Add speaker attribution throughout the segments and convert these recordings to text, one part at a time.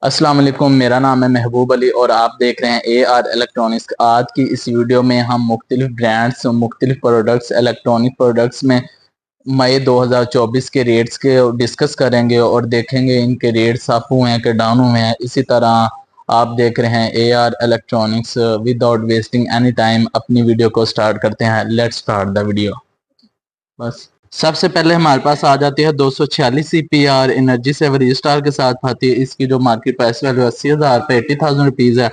Speaker 1: अस्सलाम वालेकुम, मेरा नाम है महबूब अली और आप देख रहे हैं AR इलेक्ट्रॉनिक्स। आज की इस वीडियो में हम मुख्तलिफ ब्रांड्स मुख्तलिफ प्रोडक्ट्स इलेक्ट्रॉनिक प्रोडक्ट्स में मई 2024 के रेट्स के डिस्कस करेंगे और देखेंगे इनके रेट्स अप हुए हैं कि डाउन हुए हैं। इसी तरह आप देख रहे हैं AR electronics. Without wasting any time अपनी वीडियो को स्टार्ट करते हैं। Let's start the video. बस सबसे पहले हमारे पास आ जाती है 246 CPR एनर्जी सेवर ई स्टार के साथ आती है। इसकी जो मार्केट प्राइस वैल्यू 80,000 पे 80,000 रुपीज है।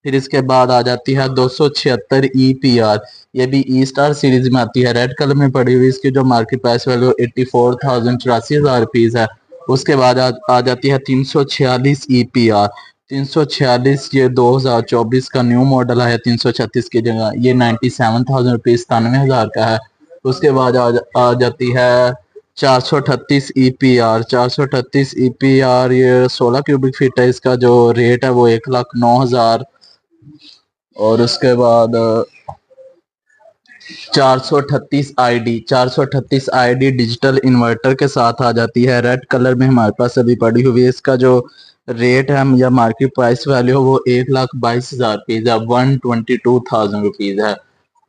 Speaker 1: फिर इसके बाद आ जाती है 276 EPR, ये भी ई स्टार सीरीज में आती है, रेड कलर में पड़ी हुई। इसकी जो मार्केट प्राइस वैल्यू 84,000 84,000 रुपीज है। उसके बाद आ जाती है 346 EPR। 346 ये 2024 का न्यू मॉडल है। 336 की जगह ये 97,000 रुपीज 93,000 का है। उसके बाद आ जाती है 438 EPR। 438 EPR ये 16 क्यूबिक फीट है। इसका जो रेट है वो 1,09,000। और उसके बाद 438 ID डिजिटल इन्वर्टर के साथ आ जाती है, रेड कलर में हमारे पास अभी पड़ी हुई है। इसका जो रेट है या मार्केट प्राइस वैल्यू है वो 1,22,000 रुपीज है, 122,000 रुपीज है।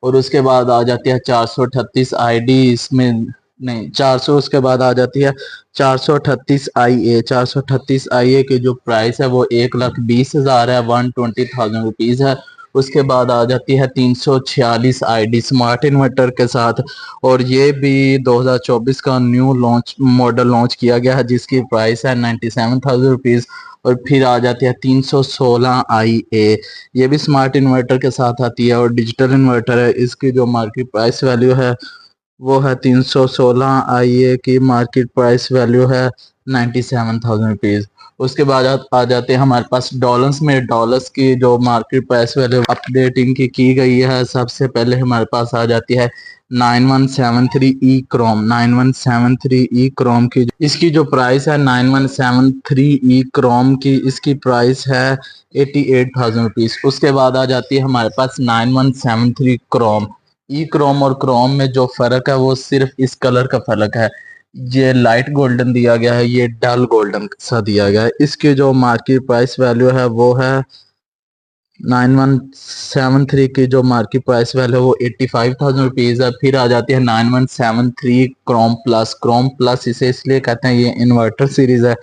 Speaker 1: और उसके बाद आ जाती है 438 ID, इसमें नहीं 400। उसके बाद आ जाती है 438 IA। 438 IA की जो प्राइस है वो 1,20,000 है, 120,000 रुपीज है। उसके बाद आ जाती है 346 ID स्मार्ट इन्वर्टर के साथ, और ये भी 2024 का न्यू लॉन्च मॉडल लॉन्च किया गया है, जिसकी प्राइस है 97,000 रुपीज। और फिर आ जाती है 316 IA, ये भी स्मार्ट इन्वर्टर के साथ आती है और डिजिटल इन्वर्टर है। इसकी जो मार्केट प्राइस वैल्यू है वो है 316 IA की मार्केट प्राइस वैल्यू है 97,000 रुपीज। उसके बाद आ जाते हैं हमारे पास डॉलर्स में। डॉलर्स की जो मार्केट प्राइस वैल्यू अपडेटिंग की गई है, सबसे पहले हमारे पास आ जाती है 9173 क्रोम। 9173 क्रोम की इसकी जो प्राइस है 9173 क्रोम की इसकी प्राइस है 88,000 रुपीज। उसके बाद आ जाती है हमारे पास 9173 क्रोम। क्रोम और क्रोम में जो फर्क है वो सिर्फ इस कलर का फर्क है। ये लाइट गोल्डन दिया गया है, ये डल गोल्डन सा दिया गया है। इसकी जो मार्केट प्राइस वैल्यू है वो है 9173 की जो मार्केट प्राइस वैल्यू है वो 85,000 रुपीज है। फिर आ जाती है 9173 क्रोम प्लस। क्रोम प्लस इसे इसलिए कहते हैं, ये इन्वर्टर सीरीज है।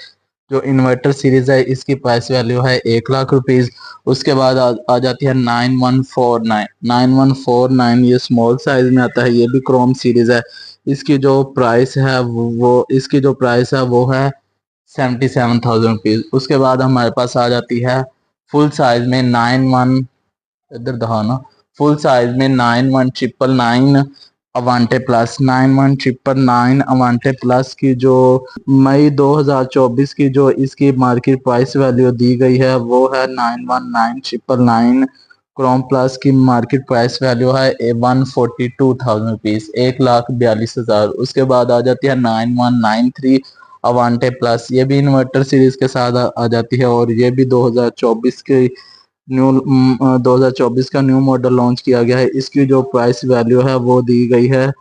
Speaker 1: जो इन्वर्टर सीरीज है इसकी प्राइस वैल्यू है 1,00,000 रुपीज। उसके बाद आ जाती है 9149। 9149 ये स्मॉल साइज में आता है, ये भी क्रोम सीरीज है। इसकी जो प्राइस है वो इसकी जो प्राइस है वो है 77,000 रुपीज। उसके बाद हमारे पास आ जाती है फुल साइज में 91, इधर दहाना, फुल साइज में 91,999 अवांटे प्लस। 91,999 अवांटे प्लस की जो मई 2024 की जो इसकी मार्केट प्राइस वैल्यू दी गई है वो है 91,999। क्रोम प्लस की मार्केट प्राइस वैल्यू है 142,000 रुपीज, 1,42,000। उसके बाद आ जाती है 9193 अवांटे प्लस, ये भी इन्वर्टर सीरीज के साथ आ जाती है और ये भी 2024 के न्यू 2024 का न्यू मॉडल लॉन्च किया गया है। इसकी जो प्राइस वैल्यू है वो दी गई है,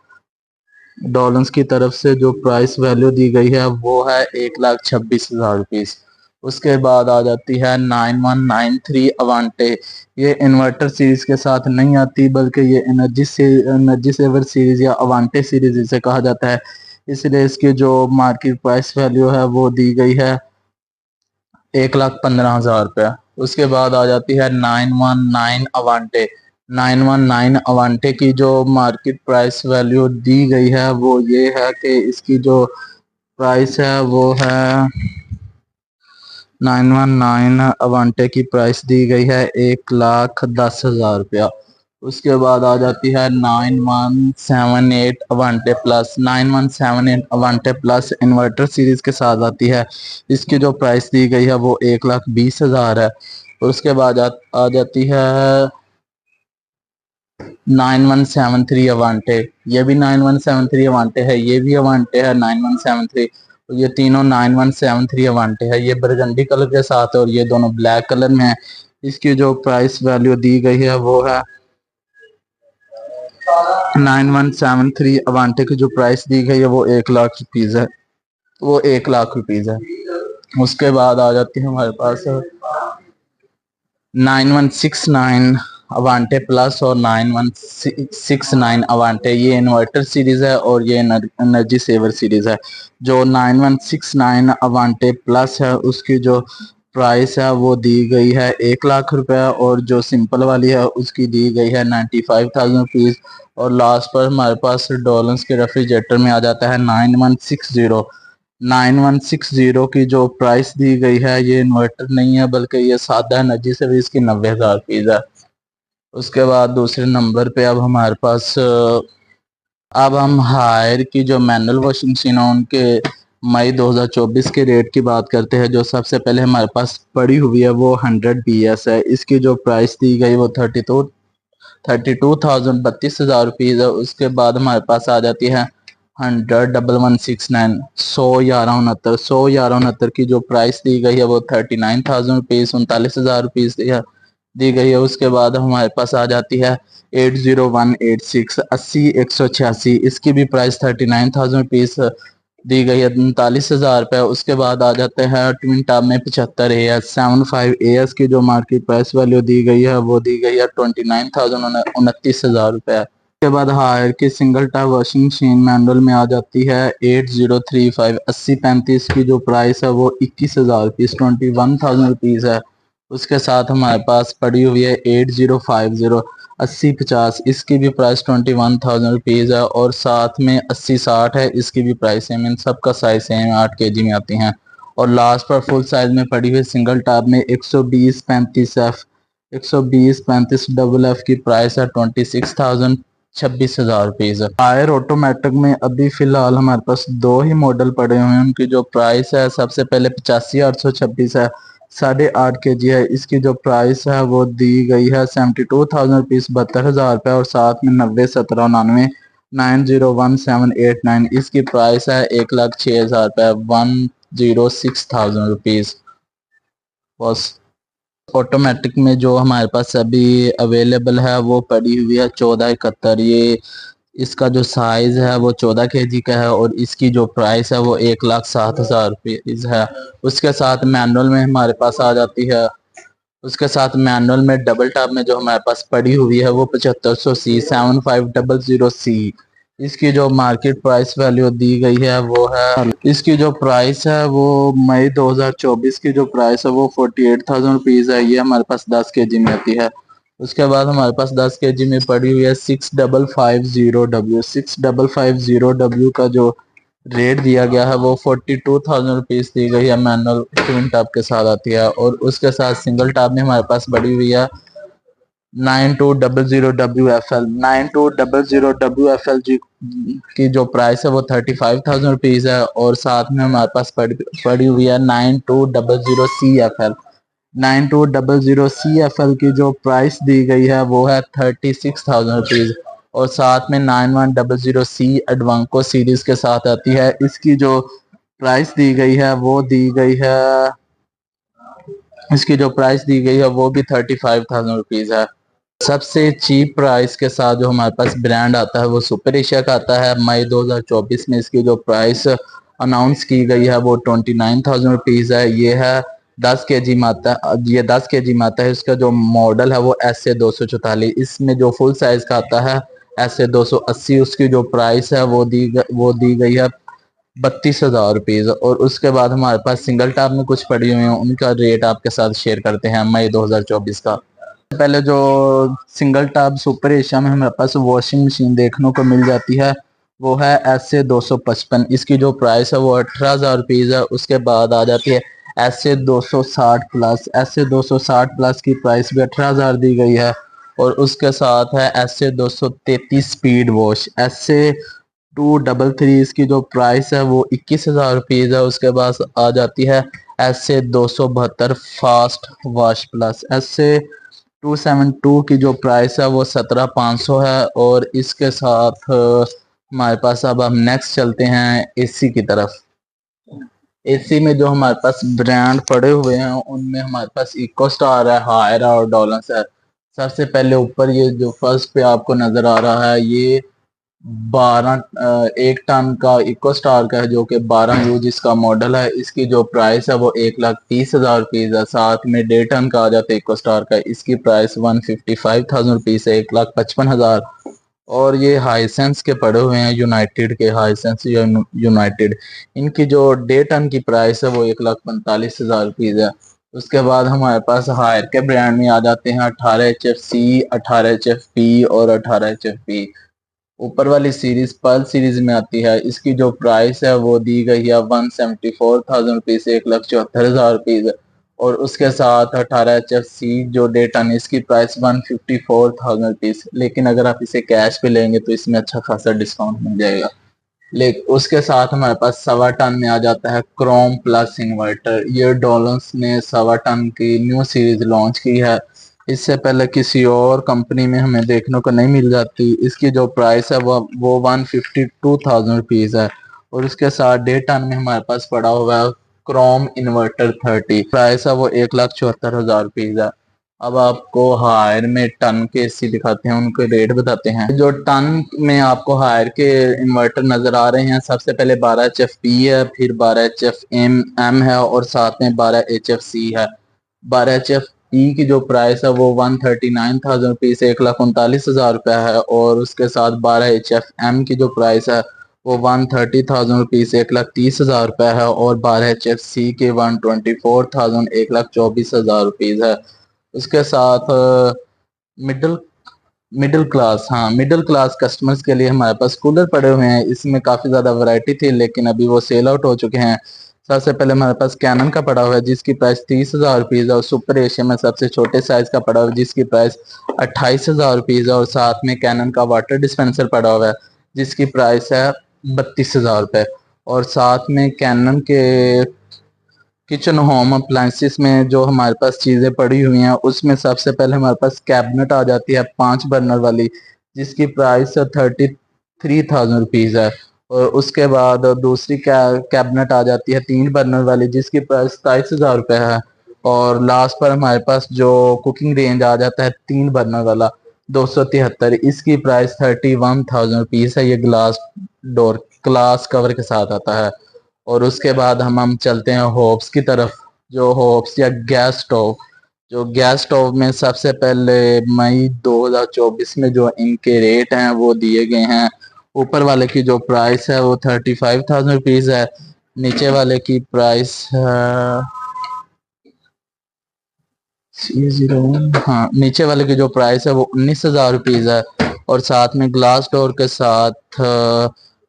Speaker 1: डॉलर्स की तरफ से जो प्राइस वैल्यू दी गई है वो है 1,26,000 रुपीज। उसके बाद आ जाती है 9193 अवांटे। ये इन्वर्टर सीरीज के साथ नहीं आती, बल्कि ये एनर्जी सेवर सीरीज या अवांटे सीरीज इसे कहा जाता है, इसलिए इसकी जो मार्केट प्राइस वैल्यू है वो दी गई है 1,15,000 रुपया। उसके बाद आ जाती है 919 अवांटे। 919 अवांटे की जो मार्केट प्राइस वैल्यू दी गई है वो ये है कि इसकी जो प्राइस है वो है 919 अवांटे की प्राइस दी गई है 1,10,000 रुपया। उसके बाद आ जाती है 9178 अवांटे प्लस। 9178 अवांटे प्लस इन्वर्टर सीरीज के साथ आती है। इसकी जो प्राइस दी गई है वो 1,20,000 है। उसके बाद आ जाती है 9173 अवांटे। ये भी 9173 अवांटे है, ये भी अवांटे है 9173। ये तीनों 9173 अवांटे है। ये बरगंडी कलर के साथ है और ये दोनों ब्लैक कलर में है। इसकी जो प्राइस वैल्यू दी गई है वो है 9173 अवांटे की जो प्राइस दी गई है वो 1,00,000 रुपीज है, वो 1,00,000 रुपीज है। उसके बाद आ जाती है हमारे पास 9169 अवांटे प्लस और 9169 अवांटे, ये इन्वर्टर सीरीज है और ये एनर्जी सेवर सीरीज है। जो 9169 अवांटे प्लस है उसकी जो प्राइस है वो दी गई है 1 लाख रुपए, और जो सिंपल वाली है उसकी दी गई है 95,000 रुपीज। और लास्ट पर हमारे पास डॉलर्स के रेफ्रिजरेटर में आ जाता है 9160 की जो प्राइस दी गई है, ये इन्वर्टर नहीं है बल्कि ये सादा एनर्जी से भी इसकी 90,000 है। उसके बाद दूसरे नंबर पे अब हमारे पास अब हम हायर की जो मैनुअल वॉशिंग मशीन है उनके मई 2024 के रेट की बात करते हैं। जो सबसे पहले हमारे पास पड़ी हुई है वो 100 BS है। इसकी जो प्राइस दी गई वो 32,000 32,000 रुपीज है। उसके बाद हमारे पास आ जाती है 100 1169 100 1169 की जो प्राइस दी गई है वो 39,000 रुपीज 39,000 रुपीज दी गई है। उसके बाद हमारे पास आ जाती है 80186 80 186, इसकी भी प्राइस 39,000 रुपीज दी गई है 39,000 रुपये। उसके बाद आ जाते हैं ट्विन टॉप में 75 AS 75 AS की जो मार्केट प्राइस वैल्यू दी गई है वो दी गई है 29,000 29,000 रुपये। उसके बाद हायर की single top washing machine manual में आ जाती है 8035 8035 की जो प्राइस है वो 21,000 रुपीज 21,000 रुपीज है। उसके साथ हमारे पास पड़ी हुई है 8050 8050, इसकी भी प्राइस 21,000 रुपीज है। और साथ में 8060 है, इसकी भी प्राइस सेम, इन सबका साइज सेम 8 kg में आती हैं। और लास्ट पर फुल साइज में पड़ी हुई सिंगल टॉप में 120 35 F 120 35 डबल F की प्राइस है 26,000 26,000 रुपीज। हायर ऑटोमेटिक में अभी फिलहाल हमारे पास दो ही मॉडल पड़े हुए हैं। उनकी जो प्राइस है सबसे पहले 85,826 है, 8.5 kg है। इसकी जो प्राइस है वो दी गई है 72,000 रुपीज 72,000 रुपये। और साथ में 90 17 99 901789, इसकी प्राइस है 1,06,000 रुपये 106,000 रुपीज। बस ऑटोमेटिक में जो हमारे पास अभी अवेलेबल है वो पड़ी हुई है 1471, ये इसका जो साइज है वो 14 kg का है और इसकी जो प्राइस है वो 1,07,000 रुपीज है। उसके साथ मैनुअल में हमारे पास आ जाती है, उसके साथ मैनुअल में डबल टॉप में जो हमारे पास पड़ी हुई है वो 7500C 7500C, इसकी जो मार्केट प्राइस वैल्यू दी गई है वो है, इसकी जो प्राइस है वो मई 2024 की जो प्राइस है वो 48,000 रुपीज है। ये हमारे पास 10 kg में आती है। उसके बाद हमारे पास 10 kg में पड़ी हुई है 6550W 6550W का जो रेट दिया गया है वो 42,000 रुपीज दी गई है, मैनुअल ट्विन टॉप के साथ आती है। और उसके साथ सिंगल टॉप में हमारे पास बड़ी हुई है 9200WFL 9200WFL जी की जो प्राइस है वो 35,000 रुपीज है। और साथ में हमारे पास पड़ी हुई है 9200CFL 9200CFL की जो प्राइस दी गई है वो है 36,000 रुपीज। और साथ में 9100C एडवांको सीरीज के साथ आती है, इसकी जो प्राइस दी गई है वो दी गई है, इसकी जो प्राइस दी गई है वो भी 35,000 रुपीज है। सबसे चीप प्राइस के साथ जो हमारे पास ब्रांड आता है वो सुपर एशिया का आता है। मई 2024 में इसकी जो प्राइस अनाउंस की गई है वो 29,000 रुपीज है। ये है 10 kg में आता है, ये 10 kg में आता है। इसका जो मॉडल है वो SA 244, इसमें जो फुल साइज का आता है SA 280, उसकी जो प्राइस है वो दी गई है 32,000 रुपीज। और उसके बाद हमारे पास सिंगल टॉप में कुछ पड़ी हुई हैं, उनका रेट आपके साथ शेयर करते हैं मई 2024 का। पहले जो सिंगल टॉप सुपर एशिया में हमारे पास वॉशिंग मशीन देखने को मिल जाती है वो है SA 255, इसकी जो प्राइस है वो 18,000 रुपीज है। उसके बाद आ जाती है SA 260 प्लस SA 260 प्लस की प्राइस भी 18,000 दी गई है। और उसके साथ है SA 233 स्पीड वॉश SA 233, इसकी जो प्राइस है वो 21,000 रुपीज है। उसके बाद आ जाती है SA 272 fast wash plus SA 272 की जो प्राइस है वो 17,500 है। और इसके साथ हमारे पास अब हम नेक्स्ट चलते हैं AC की तरफ। AC में जो हमारे पास ब्रांड पड़े हुए हैं उनमें हमारे पास इको स्टार है, हायर और डॉलर्स है। सबसे पहले ऊपर ये जो फर्स्ट पे आपको नजर आ रहा है ये 1 टन का इको स्टार का है जो कि 12 यूज इसका मॉडल है। इसकी जो प्राइस है वो 1,30,000 रुपीज है। साथ में 1.5 टन का आ जाता है इको स्टार का, इसकी प्राइस 155,000 रुपीज है, 1,55,000। और ये हाईसेंस के पड़े हुए हैं, यूनाइटेड के, हाईसेंस यूनाइटेड। इनकी जो 1.5 टन की प्राइस है वो 1,45,000 रुपीज है। उसके बाद हमारे पास हायर के ब्रांड में आ जाते हैं 18 HFC, 18 HFP और 18 HFP। ऊपर वाली सीरीज पर्ल सीरीज में आती है। इसकी जो प्राइस है वो दी गई है 174,000 रुपीज से 1,74,000 रुपीज। और उसके साथ 18 HFC जो 1.5 टन, इसकी प्राइस 154,000 रुपीज। लेकिन अगर आप इसे कैश पे लेंगे तो इसमें अच्छा खासा डिस्काउंट मिल जाएगा। लेकिन उसके साथ हमारे पास 1.25 टन में आ जाता है क्रोम प्लस इन्वर्टर। ये डॉलर्स ने 1.25 टन की न्यू सीरीज लॉन्च की है। इससे पहले किसी और कंपनी में हमें देखने को नहीं मिल जाती। इसकी जो प्राइस है वो 152,000 रुपीज है। और उसके साथ 1.5 टन में हमारे पास पड़ा हुआ है क्रोम इन्वर्टर 30, प्राइस है वो 1,74,000 रुपीज है। अब आपको हायर में टन के एसी दिखाते हैं, उनके रेट बताते हैं। जो टन में आपको हायर के इन्वर्टर नजर आ रहे हैं, सबसे पहले 12 HFP है, फिर 12 HFM है और साथ में 12 HFC है। 12 HFP की जो प्राइस है वो 139,000 रुपीज, 1,39,000 रुपया है। और उसके साथ 12 HFM की जो प्राइस है वो 130,000 रुपीज, 1,30,000 रुपया है। और 12 HFC के 124,000, 1,24,000 रुपीज है। उसके साथ मिडिल मिडिल क्लास, हाँ, मिडिल क्लास कस्टमर्स के लिए हमारे पास कूलर पड़े हुए हैं। इसमें काफ़ी ज़्यादा वैरायटी थी लेकिन अभी वो सेल आउट हो चुके हैं। सबसे पहले हमारे पास कैनन का पड़ा हुआ है जिसकी प्राइस 30,000 रुपीज़ है। और सुपर एशिया में सबसे छोटे साइज़ का पड़ा हुआ है जिसकी प्राइस 28,000 रुपीज़ है। और साथ में कैनन का वाटर डिस्पेंसर पड़ा हुआ है जिसकी प्राइस है 32,000 रुपये। और साथ में कैनन के किचन होम अप्लायंसेस में जो हमारे पास चीज़ें पड़ी हुई हैं उसमें सबसे पहले हमारे पास कैबिनेट आ जाती है 5 बर्नर वाली जिसकी प्राइस 33,000 रुपीज़ है। और उसके बाद दूसरी कैबिनेट आ जाती है 3 बर्नर वाली जिसकी प्राइस 27,000 रुपये है। और लास्ट पर हमारे पास जो कुकिंग रेंज आ जाता है 3 बर्नर वाला 273, इसकी प्राइस 31,000 रुपीज़ है। ये ग्लास डोर, ग्लास कवर के साथ आता है। और उसके बाद हम चलते हैं होप्स की तरफ। जो होप्स या गैस स्टोव, जो गैस स्टोव में सबसे पहले मई 2024 में जो इनके रेट हैं वो दिए गए हैं। ऊपर वाले की जो प्राइस है वो 35,000 रुपीज़ है। नीचे वाले की प्राइस हाँ, नीचे वाले की जो प्राइस है वो 19,000 रुपीज़ है। और साथ में ग्लास डोर के साथ,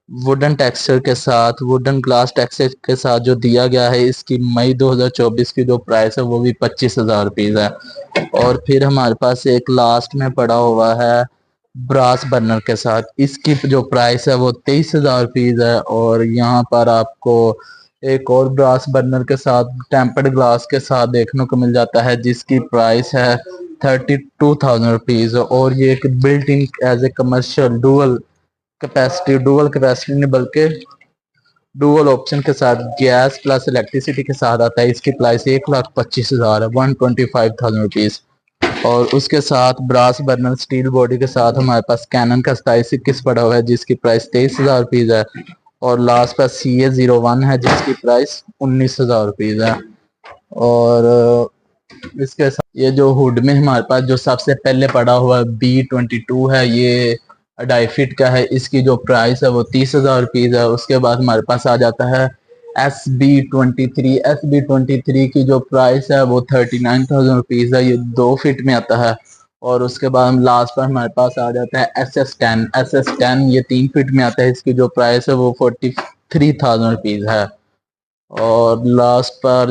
Speaker 1: वुडन टेक्सचर के साथ, वुडन ग्लास टेक्सचर के साथ जो दिया गया है, इसकी मई 2024 की जो प्राइस है वो भी 25,000 रुपीज़ है। और फिर हमारे पास एक लास्ट में पड़ा हुआ है ब्रास बर्नर के साथ, इसकी जो प्राइस है वो 23,000 रुपीज़ है। और यहाँ पर आपको एक और ब्रास बर्नर के साथ टेम्पर्ड ग्लास के साथ देखने को मिल जाता है जिसकी प्राइस है 32,000 रुपीज़। और ये एक built in as a commercial dual capacity नहीं बल्कि डुअल ऑप्शन के साथ गैस प्लस इलेक्ट्रिसिटी के साथ आता है। इसकी प्राइस 1,25,000 है, 125,000 रुपीज़। और उसके साथ ब्रास बर्नर स्टील बॉडी के साथ हमारे पास कैनन का 2721 पड़ा हुआ है जिसकी प्राइस 23,000 रुपीज़ है। और लास्ट पर CA01 है जिसकी प्राइस 19,000 रुपीज़ है। और इसके साथ ये जो हुड में हमारे पास जो सबसे पहले पड़ा हुआ B22 है, ये 2.5 फीट का है। इसकी जो प्राइस है वो 30,000 रुपीज़ है। उसके बाद हमारे पास आ जाता है SB23 की जो प्राइस है वो 39,000 रुपीज़ है। ये 2 फीट में आता है। और उसके बाद हम लास्ट पर हमारे पास आ जाता है SS10, ये 3 फीट में आता है। इसकी जो प्राइस है वो 43,000 रुपीज़ है। और लास्ट पर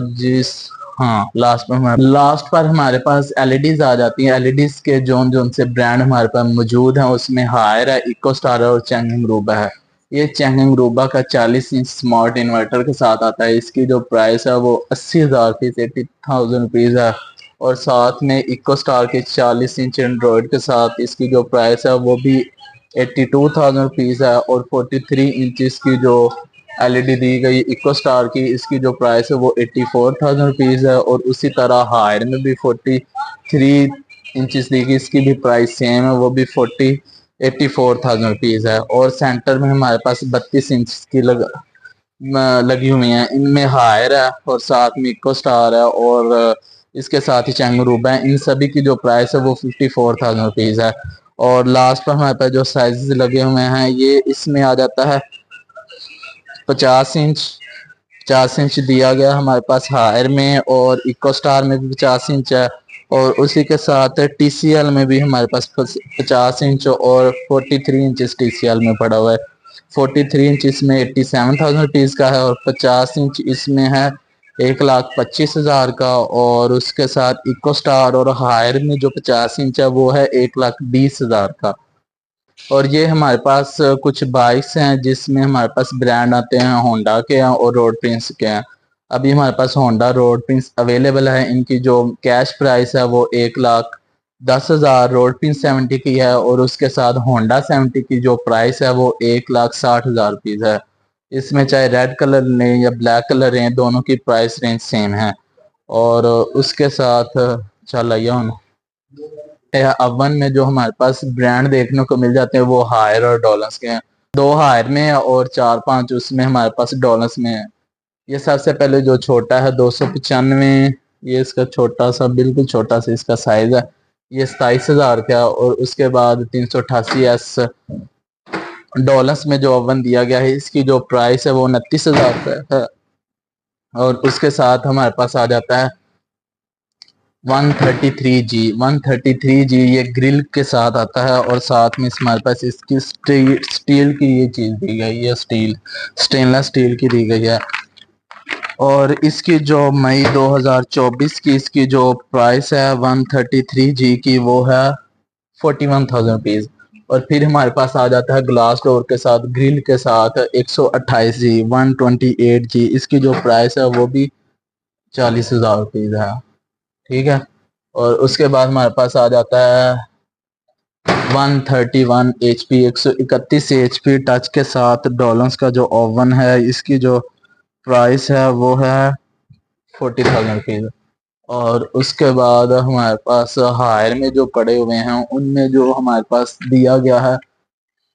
Speaker 1: लास्ट पर हमारे पास एलईडीज आ जाती हैं। एलईडीज के जोन जोन से ब्रांड हमारे पास मौजूद हैं उसमें हायर है, इको स्टार है और चैंगिंग रूबा है। ये चैंगिंग रूबा का 40 इंच स्मार्ट इन्वर्टर के साथ आता है। इसकी जो प्राइस है वो 80,000 80,000 रुपीज़ है। और साथ में इको स्टार के 40 इंच एंड्रॉयड के साथ इसकी जो प्राइस है वो भी 82,000 रुपीज़ है। और 43 इंच की जो एलईडी दी गई इको स्टार की, इसकी जो प्राइस है वो 84,000 रुपीज़ है। और उसी तरह हायर में भी 43 इंचज दी गई, इसकी भी प्राइस सेम है, वो भी 84,000 रुपीज है। और सेंटर में हमारे पास 32 इंच की लगी हुई हैं। इनमें हायर है और साथ में इको स्टार है और इसके साथ ही चैंगरूबा है। इन सभी की जो प्राइस है वो 54,000 रुपीज है। और लास्ट पर हमारे पास जो साइजेस लगे हुए हैं ये इसमें आ जाता है 50 इंच। 50 इंच दिया गया हमारे पास हायर में, और इको स्टार में भी 50 इंच है। और उसी के साथ टीसीएल में भी हमारे पास 50 इंच और 43 इंच टीसीएल में पड़ा हुआ है। 43 इंच इसमें 87,000 रुपीज का है, और 50 इंच इसमें है 1,25,000 का। और उसके साथ इको स्टार और हायर में जो 50 इंच है वो है 1,20,000 का। और ये हमारे पास कुछ बाइक्स हैं जिसमें हमारे पास ब्रांड आते हैं होंडा के हैं और रोड प्रिंस के हैं। अभी हमारे पास होंडा रोड प्रिंस अवेलेबल है। इनकी जो कैश प्राइस है वो 1,10,000 रोड प्रिंस 70 की है, और उसके साथ होंडा 70 की जो प्राइस है वो 1,60,000 रुपीज है। इसमें चाहे रेड कलर लें या ब्लैक कलर लें, दोनों की प्राइस रेंज सेम है। और उसके साथ चल आइए हम अवन में जो हमारे पास ब्रांड देखने को मिल जाते हैं वो हायर और डॉलर्स के हैं। 2 हायर में है और 4-5 उसमें हमारे पास डॉलर्स में है। ये सबसे पहले जो छोटा है 295, ये इसका छोटा सा बिल्कुल छोटा सा इसका साइज है, ये 27,000 का। और उसके बाद 388 डॉलर्स में जो ओवन दिया गया है इसकी जो प्राइस है वो 29,000 का है। और उसके साथ हमारे पास आ जाता है 133G। 133G ये ग्रिल के साथ आता है, और साथ में हमारे पास इसकी स्टील की ये चीज दी गई है, स्टेनलेस स्टील की दी गई है। और इसकी जो मई 2024 की इसकी जो प्राइस है 133G की वो है 41,000 रुपीज। और फिर हमारे पास आ जाता है ग्लास डोर के साथ ग्रिल के साथ 128G 128G। इसकी जो प्राइस है वो भी 40,000 रुपीज है। ठीक है। और उसके बाद हमारे पास आ जाता है 131 HP 131 HP टच के साथ डॉलर्स का जो ओवन है, इसकी जो प्राइस है वो है 40,000 रुपीज। और उसके बाद हमारे पास हायर में जो पड़े हुए हैं उनमें जो हमारे पास दिया गया है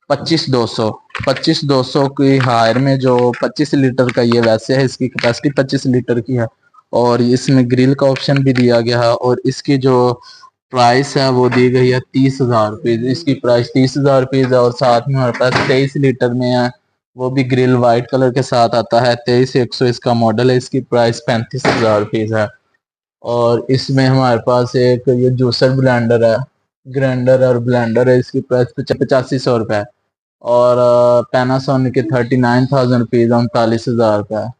Speaker 1: 25,200। 25,200 की हायर में जो 25 लीटर का ये वैसे है, इसकी कैपेसिटी 25 लीटर की है। और इसमें ग्रिल का ऑप्शन भी दिया गया है, और इसकी जो प्राइस है वो दी गई है 30,000 रुपीज। इसकी प्राइस 30,000 रुपीज है। और साथ में हमारे पास 23 लीटर में है, वो भी ग्रिल वाइट कलर के साथ आता है। 23-100 इसका मॉडल है, इसकी प्राइस 35,000 रुपीज है। और इसमें हमारे पास एक ये जूसर ब्लेंडर है, ग्राइंडर और ब्लेंडर है, इसकी प्राइस 8500 रुपये है। और पैनासोनिक के 39,000 रुपीज 39,000 रुपये है।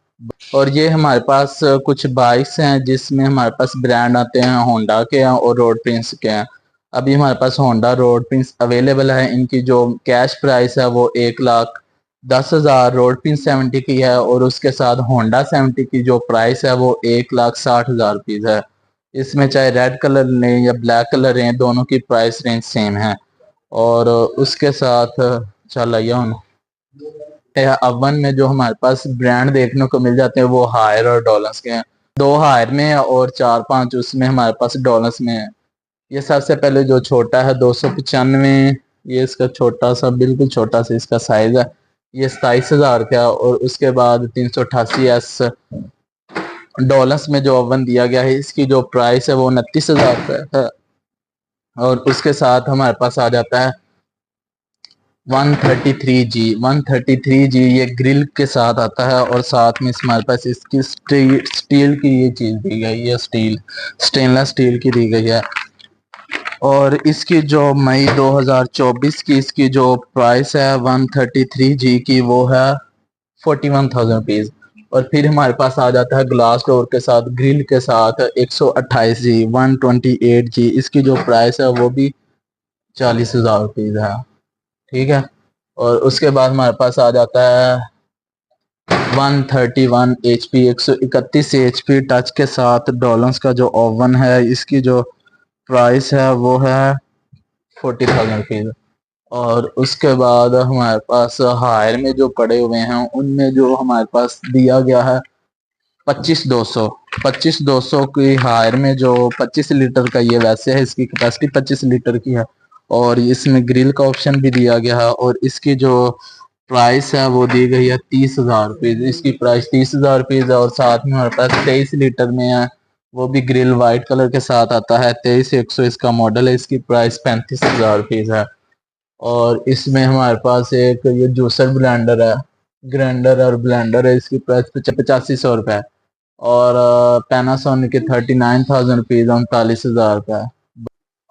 Speaker 1: और ये हमारे पास कुछ बाइक्स हैं जिसमें हमारे पास ब्रांड आते हैं होंडा के हैं और रोड प्रिंस के हैं। अभी हमारे पास होंडा रोड प्रिंस अवेलेबल है। इनकी जो कैश प्राइस है वो 1,10,000 रोड प्रिंस 70 की है, और उसके साथ होंडा 70 की जो प्राइस है वो 1,60,000 रुपीज है। इसमें चाहे रेड कलर लें या ब्लैक कलर लें, दोनों की प्राइस रेंज सेम है। और उसके साथ चल आइए हम अवन में जो हमारे पास ब्रांड देखने को मिल जाते हैं वो हायर और डॉलर्स के हैं। 2 हायर में है और 4-5 उसमें हमारे पास डॉलर्स में है। ये सबसे पहले जो छोटा है 295, ये इसका छोटा सा बिल्कुल छोटा सा इसका साइज है, ये 27,000 का। और उसके बाद 388 डॉलर्स में जो ओवन दिया गया है इसकी जो प्राइस है वो 29,000 का है। और उसके साथ हमारे पास आ जाता है 133G। 133G ये ग्रिल के साथ आता है, और साथ में हमारे पास इसकी स्टील की ये चीज दी गई है, स्टेनलेस स्टील की दी गई है। और इसकी जो मई 2024 की इसकी जो प्राइस है 133G की वो है 41,000 रुपीज। और फिर हमारे पास आ जाता है ग्लास डोर के साथ ग्रिल के साथ 128G 128G। इसकी जो प्राइस है वो भी 40,000 रुपीज है। ठीक है। और उसके बाद हमारे पास आ जाता है 131 HP 131 HP टच के साथ डॉलर्स का जो ओवन है, इसकी जो प्राइस है वो है 40,000 रुपीज। और उसके बाद हमारे पास हायर में जो पड़े हुए हैं उनमें जो हमारे पास दिया गया है 25,200। 25,200 की हायर में जो 25 लीटर का ये वैसे है, इसकी कैपेसिटी 25 लीटर की है। और इसमें ग्रिल का ऑप्शन भी दिया गया है और इसकी जो प्राइस है वो दी गई है 30,000 रुपीज। इसकी प्राइस 30,000 रुपीज है और साथ में हमारे पास 23 लीटर में है, वो भी ग्रिल वाइट कलर के साथ आता है। 23 100 इसका मॉडल है। इसकी प्राइस 35,000 रुपीज है। और इसमें हमारे पास एक ये जूसर ब्लेंडर है, ग्राइंडर और ब्लेंडर है। इसकी प्राइस 8500 रुपये है। और पैनासोनिक के 39,000 रुपीज, 39,000 रुपये।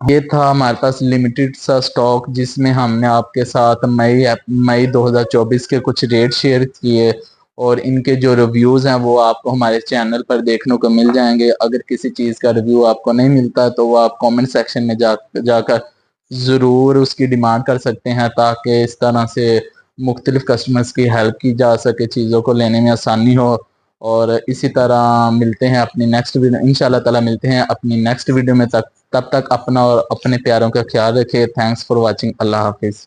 Speaker 1: ये था हमारे पास लिमिटेड सा स्टॉक जिसमें हमने आपके साथ मई 2024 के कुछ रेट शेयर किए और इनके जो रिव्यूज़ हैं वो आपको हमारे चैनल पर देखने को मिल जाएंगे। अगर किसी चीज़ का रिव्यू आपको नहीं मिलता तो वो आप कमेंट सेक्शन में जाकर ज़रूर उसकी डिमांड कर सकते हैं ताकि इस तरह से मुख्तलिफ कस्टमर्स की हेल्प की जा सके, चीज़ों को लेने में आसानी हो। और इसी तरह मिलते हैं अपनी नेक्स्ट वीडियो, इंशाल्लाह ताला मिलते हैं अपनी नेक्स्ट वीडियो में। तब तक अपना और अपने प्यारों का ख्याल रखिए। Thanks for watching. अल्लाह हाफिज़।